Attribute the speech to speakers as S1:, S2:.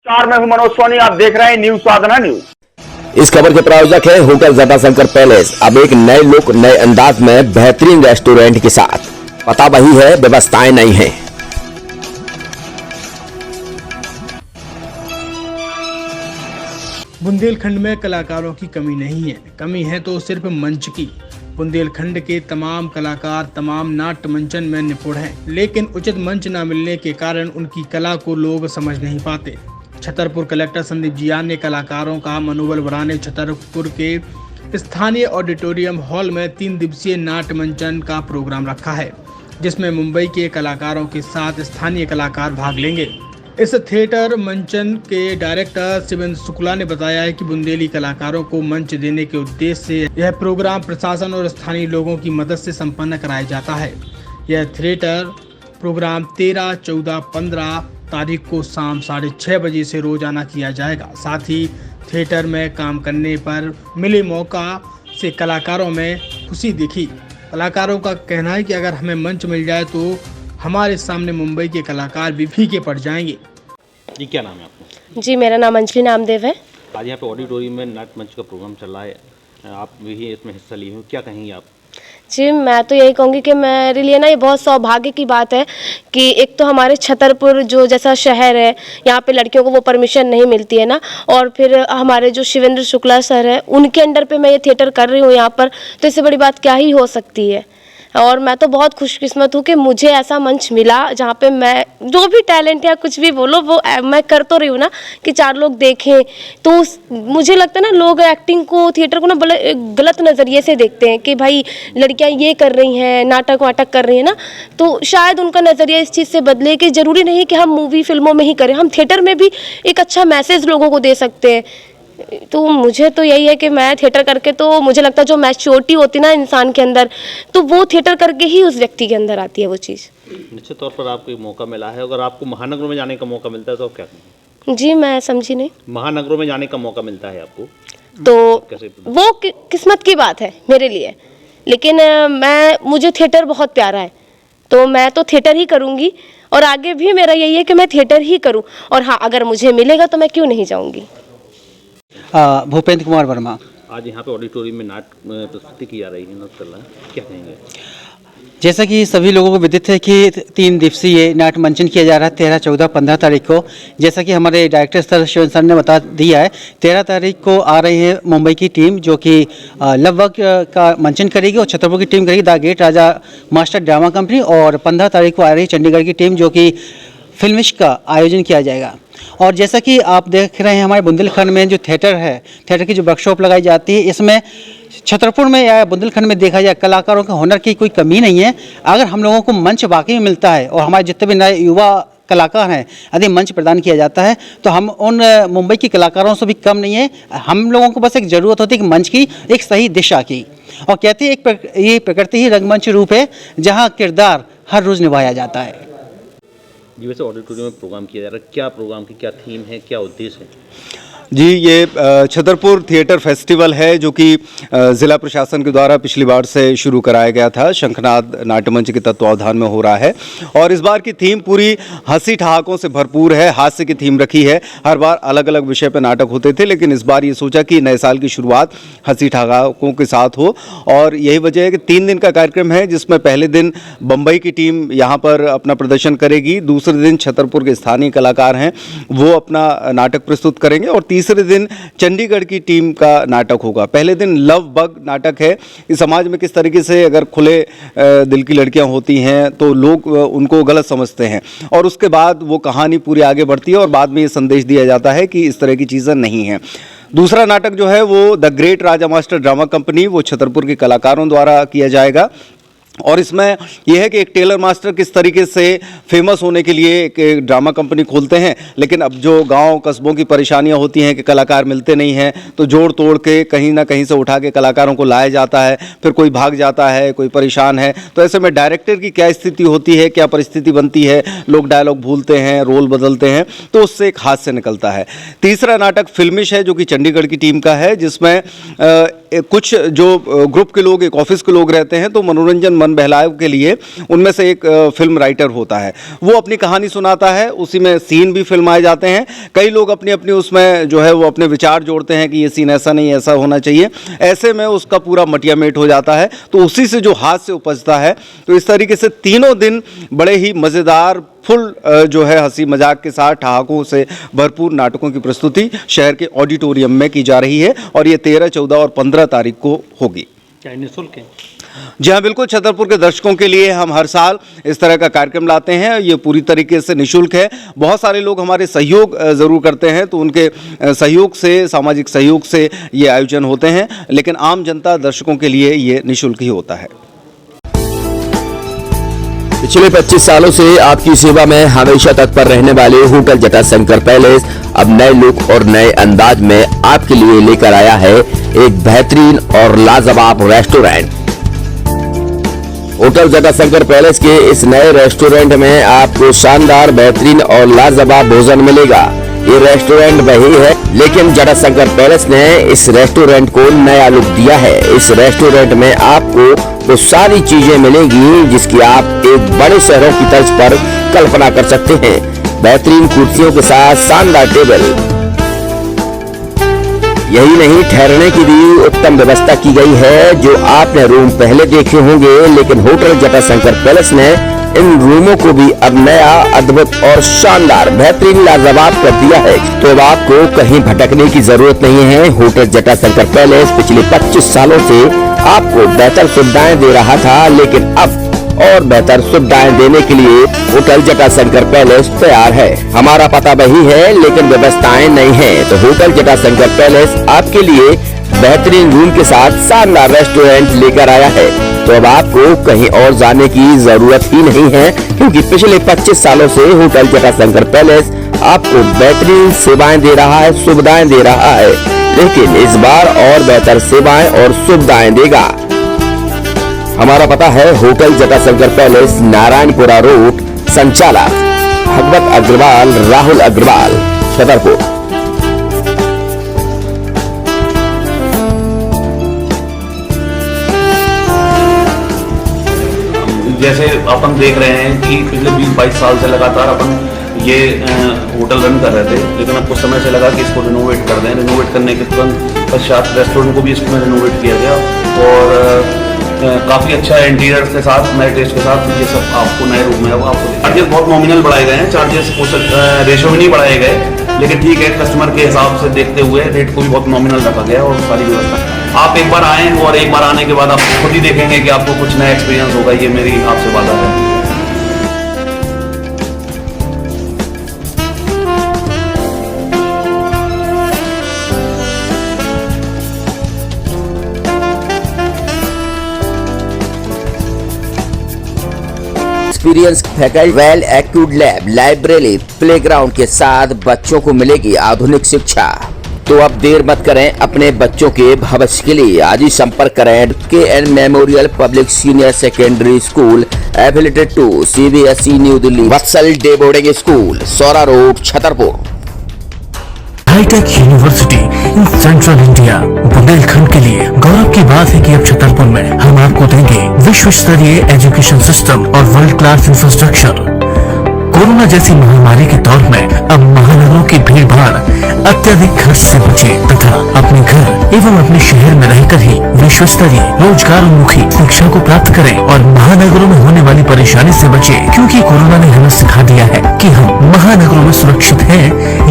S1: मैं हूं मनोज सोनी, आप देख रहे हैं न्यूज साधना न्यूज।
S2: इस खबर के प्रायोजक है होटल जटाशंकर पैलेस। अब एक नए लुक, नए अंदाज में बेहतरीन रेस्टोरेंट के साथ। पता वही है, व्यवस्थाएं नहीं है।
S3: बुंदेलखंड में कलाकारों की कमी नहीं है, कमी है तो सिर्फ मंच की। बुंदेलखंड के तमाम कलाकार तमाम नाट्य मंचन में निपुण हैं, लेकिन उचित मंच न मिलने के कारण उनकी कला को लोग समझ नहीं पाते। छतरपुर कलेक्टर संदीप जियान ने कलाकारों का मनोबल बढ़ाने छतरपुर के स्थानीय ऑडिटोरियम हॉल में 3 दिवसीय नाट्य मंचन का प्रोग्राम रखा है, जिसमें मुंबई के कलाकारों के साथ स्थानीय कलाकार भाग लेंगे। इस थिएटर मंचन के डायरेक्टर शिवेंद्र शुक्ला ने बताया है कि बुंदेली कलाकारों को मंच देने के उद्देश्य से यह प्रोग्राम प्रशासन और स्थानीय लोगों की मदद से संपन्न कराया जाता है। यह थिएटर प्रोग्राम 13, 14, 15 तारीख को शाम 6:30 बजे से रोजाना किया जाएगा। साथ ही थिएटर में काम करने पर मिले मौका से कलाकारों में खुशी दिखी। कलाकारों का कहना है कि अगर हमें मंच मिल जाए तो हमारे सामने मुंबई के कलाकार भी फीके पड़ जाएंगे।
S4: जी, क्या नाम है आपका?
S5: जी, मेरा नाम अंजलि नामदेव है।
S4: आज यहाँ पे ऑडिटोरियम में नाट्य मंच का प्रोग्राम चल रहा है, आप भी इसमें हिस्सा लिए हो, क्या कहेंगे आप?
S5: जी, मैं तो यही कहूँगी कि मेरे लिए ना ये बहुत सौभाग्य की बात है कि एक तो हमारे छतरपुर जो जैसा शहर है, यहाँ पे लड़कियों को वो परमिशन नहीं मिलती है ना, और फिर हमारे जो शिवेंद्र शुक्ला सर है उनके अंडर पे मैं ये थिएटर कर रही हूँ यहाँ पर, तो इससे बड़ी बात क्या ही हो सकती है। और मैं तो बहुत खुशकिस्मत हूँ कि मुझे ऐसा मंच मिला जहाँ पे मैं जो भी टैलेंट या कुछ भी बोलो वो मैं कर तो रही हूँ ना, कि 4 लोग देखें। तो मुझे लगता है ना, लोग एक्टिंग को, थिएटर को ना बड़े गलत नज़रिए से देखते हैं कि भाई लड़कियाँ ये कर रही हैं, नाटक वाटक कर रही हैं ना, तो शायद उनका नज़रिया इस चीज़ से बदले कि ज़रूरी नहीं कि हम मूवी फिल्मों में ही करें, हम थिएटर में भी एक अच्छा मैसेज लोगों को दे सकते हैं। तो मुझे तो यही है कि मैं थिएटर करके, तो मुझे लगता है जो मैच्योरिटी होती ना इंसान के अंदर, तो वो थिएटर करके ही उस व्यक्ति के अंदर आती है वो चीज़।
S4: निश्चित तौर पर आपको एक मौका मिला है, अगर आपको महानगरों में जाने का मौका मिलता है तो आप क्या करेंगे?
S5: जी, मैं समझी नहीं।
S4: महानगरों में जाने का मौका मिलता है आपको
S5: तो
S4: कैसे?
S5: वो किस्मत की बात है मेरे लिए, लेकिन मुझे थिएटर बहुत प्यारा है, तो मैं तो थिएटर ही करूँगी और आगे भी मेरा यही है कि मैं थिएटर ही करूँ। और हाँ, अगर मुझे मिलेगा तो मैं क्यों नहीं जाऊँगी।
S6: भूपेंद्र कुमार वर्मा।
S4: आज यहाँ पे ऑडिटोरियम में नाट्य प्रस्तुति की जा रही है, नृत्य चल रहा है, क्या कहेंगे?
S6: जैसा कि सभी लोगों को विदित है कि 3 दिवसीय नाट्य मंचन किया जा रहा है 13, 14, 15 तारीख को। जैसा कि हमारे डायरेक्टर सर शिवेंद्र सर ने बता दिया है, 13 तारीख को आ रही है मुंबई की टीम जो कि लगभग का मंचन करेगी, और छतरपुर की टीम करेगी the great Raja master drama company, और 15 तारीख को आ रही है चंडीगढ़ की टीम जो कि फिल्मिश का आयोजन किया जाएगा। और जैसा कि आप देख रहे हैं, हमारे बुंदेलखंड में जो थिएटर है, थिएटर की जो वर्कशॉप लगाई जाती है, इसमें छतरपुर में या बुंदेलखंड में देखा जाए कलाकारों के हुनर की कोई कमी नहीं है। अगर हम लोगों को मंच वाकई में मिलता है और हमारे जितने भी नए युवा कलाकार हैं, यदि मंच प्रदान किया जाता है तो हम उन मुंबई के कलाकारों से भी कम नहीं है। हम लोगों को बस एक ज़रूरत होती है कि मंच की एक सही दिशा की, और कहते हैं ये प्रकृति ही रंगमंच रूप है जहाँ किरदार हर रोज़ निभाया जाता है।
S4: जी, वैसे ऑडिटोरियम में प्रोग्राम किया जा रहा है, क्या प्रोग्राम की क्या थीम है, क्या उद्देश्य है?
S7: जी, ये छतरपुर थिएटर फेस्टिवल है जो कि ज़िला प्रशासन के द्वारा पिछली बार से शुरू कराया गया था, शंखनाद नाट्य मंच के तत्वावधान में हो रहा है। और इस बार की थीम पूरी हंसी ठहाकों से भरपूर है, हास्य की थीम रखी है। हर बार अलग अलग विषय पर नाटक होते थे, लेकिन इस बार ये सोचा कि नए साल की शुरुआत हंसी ठहाकों के साथ हो, और यही वजह है कि 3 दिन का कार्यक्रम है, जिसमें पहले दिन बम्बई की टीम यहाँ पर अपना प्रदर्शन करेगी, दूसरे दिन छतरपुर के स्थानीय कलाकार हैं वो अपना नाटक प्रस्तुत करेंगे, और तीसरे दिन चंडीगढ़ की टीम का नाटक होगा। पहले दिन लव बग नाटक है, इस समाज में किस तरीके से अगर खुले दिल की लड़कियां होती हैं तो लोग उनको गलत समझते हैं, और उसके बाद वो कहानी पूरी आगे बढ़ती है और बाद में ये संदेश दिया जाता है कि इस तरह की चीज़ें नहीं हैं। दूसरा नाटक जो है वो the great Raja master drama company, वो छतरपुर के कलाकारों द्वारा किया जाएगा, और इसमें यह है कि एक टेलर मास्टर किस तरीके से फेमस होने के लिए एक ड्रामा कंपनी खोलते हैं, लेकिन अब जो गांव कस्बों की परेशानियां होती हैं कि कलाकार मिलते नहीं हैं, तो जोड़ तोड़ के कहीं ना कहीं से उठा के कलाकारों को लाया जाता है, फिर कोई भाग जाता है, कोई परेशान है, तो ऐसे में डायरेक्टर की क्या स्थिति होती है, क्या परिस्थिति बनती है, लोग डायलॉग भूलते हैं, रोल बदलते हैं, तो उससे एक हास्य निकलता है। तीसरा नाटक फिल्मिश है जो कि चंडीगढ़ की टीम का है, जिसमें कुछ जो ग्रुप के लोग, एक ऑफिस के लोग रहते हैं, तो मनोरंजन मन बहलाव के लिए उनमें से एक फिल्म राइटर होता है, वो अपनी कहानी सुनाता है, उसी में सीन भी फिल्माए जाते हैं। कई लोग अपनी अपनी उसमें जो है वो अपने विचार जोड़ते हैं कि ये सीन ऐसा नहीं, ऐसा होना चाहिए, ऐसे में उसका पूरा मटियामेट हो जाता है। तो उसी से जो हास्य उपजता है। तो इस तरीके से तीनों दिन बड़े ही मज़ेदार फुल जो है हंसी मजाक के साथ ठहाकों से भरपूर नाटकों की प्रस्तुति शहर के ऑडिटोरियम में की जा रही है और ये 13, 14 और 15 तारीख को होगी।
S4: क्या निःशुल्क है?
S7: जी हाँ, बिल्कुल। छतरपुर के दर्शकों के लिए हम हर साल इस तरह का कार्यक्रम लाते हैं। ये पूरी तरीके से निःशुल्क है। बहुत सारे लोग हमारे सहयोग ज़रूर करते हैं, तो उनके सहयोग से, सामाजिक सहयोग से ये आयोजन होते हैं, लेकिन आम जनता दर्शकों के लिए ये निःशुल्क ही होता है।
S2: पिछले 25 सालों से आपकी सेवा में हमेशा तत्पर रहने वाले होटल जटाशंकर पैलेस अब नए लुक और नए अंदाज में आपके लिए लेकर आया है एक बेहतरीन और लाजवाब रेस्टोरेंट। होटल जटाशंकर पैलेस के इस नए रेस्टोरेंट में आपको शानदार, बेहतरीन और लाजवाब भोजन मिलेगा। ये रेस्टोरेंट वही है, लेकिन जटाशंकर पैलेस ने इस रेस्टोरेंट को नया लुक दिया है। इस रेस्टोरेंट में आपको वो सारी चीजें मिलेंगी जिसकी आप एक बड़े शहरों की तर्ज पर कल्पना कर सकते हैं। बेहतरीन कुर्सियों के साथ शानदार टेबल, यही नहीं, ठहरने की भी उत्तम व्यवस्था की गई है। जो आपने रूम पहले देखे होंगे, लेकिन होटल जटाशंकर पैलेस ने इन रूमों को भी अब नया, अद्भुत और शानदार, बेहतरीन, लाजवाब कर दिया है। तो अब आपको कहीं भटकने की जरूरत नहीं है। होटल जटाशंकर पैलेस पिछले 25 सालों से आपको बेहतर सुविधाएं दे रहा था, लेकिन अब और बेहतर सुविधाएं देने के लिए होटल जटाशंकर पैलेस तैयार है। हमारा पता वही है, लेकिन व्यवस्थाएं नहीं है। तो होटल जटाशंकर पैलेस आपके लिए बेहतरीन रूम के साथ शानदार रेस्टोरेंट लेकर आया है। तो अब आपको कहीं और जाने की जरूरत ही नहीं है, क्योंकि पिछले 25 सालों से होटल जटाशंकर पैलेस आपको बेहतरीन सेवाएं दे रहा है, सुविधाएं दे रहा है, लेकिन इस बार और बेहतर सेवाएं और सुविधाएं देगा। हमारा पता है hotel Jatashankar palace, Narayanpura road, संचालक भगवत अग्रवाल, राहुल अग्रवाल, छतरपुर।
S8: जैसे अपन देख रहे हैं कि पिछले 20-22 साल से लगातार अपन ये होटल रन कर रहे थे, लेकिन अब कुछ समय से लगा कि इसको रिनोवेट कर दें। रिनोवेट करने के तुरंत पश्चात रेस्टोरेंट को भी इसमें रिनोवेट किया गया और काफ़ी अच्छा इंटीरियर के साथ, नए टेस्ट के साथ ये सब आपको नए रूम में आपको चार्जेस बहुत नॉमिनल बढ़ाए गए हैं। चार्जेस रेशो में नहीं बढ़ाए गए, लेकिन ठीक है, कस्टमर के हिसाब से देखते हुए रेट को भी बहुत नॉमिनल रखा गया और सारी व्यवस्था। आप एक बार आएँ और एक बार आने के बाद आप खुद ही देखेंगे कि आपको कुछ नया एक्सपीरियंस होगा। ये मेरी आपसे वादा है।
S2: Experience faculty, well accrued lab, library, playground के साथ बच्चों को मिलेगी आधुनिक शिक्षा। तो अब देर मत करें, अपने बच्चों के भविष्य के लिए आज ही संपर्क करें KN memorial public senior secondary school, affiliated to CBSE New Delhi, Vatsal day boarding school, Saura road, Chhatarpur.
S9: Hitech university in central India, Bundelkhand के लिए गौरव की बात है कि अब छतरपुर में हम आपको देंगे विश्व स्तरीय एजुकेशन सिस्टम और वर्ल्ड क्लास इंफ्रास्ट्रक्चर। कोरोना जैसी महामारी के दौर में अब महानगरों की भीड़ भाड़, अत्यधिक खर्च से बचे तथा अपने घर एवं अपने शहर में रहकर ही विश्व स्तरीय रोजगार उन्मुखी शिक्षा को प्राप्त करें और महानगरों में होने वाली परेशानी से बचे, क्योंकि कोरोना ने हमें सिखा दिया है कि हम महानगरों में सुरक्षित हैं।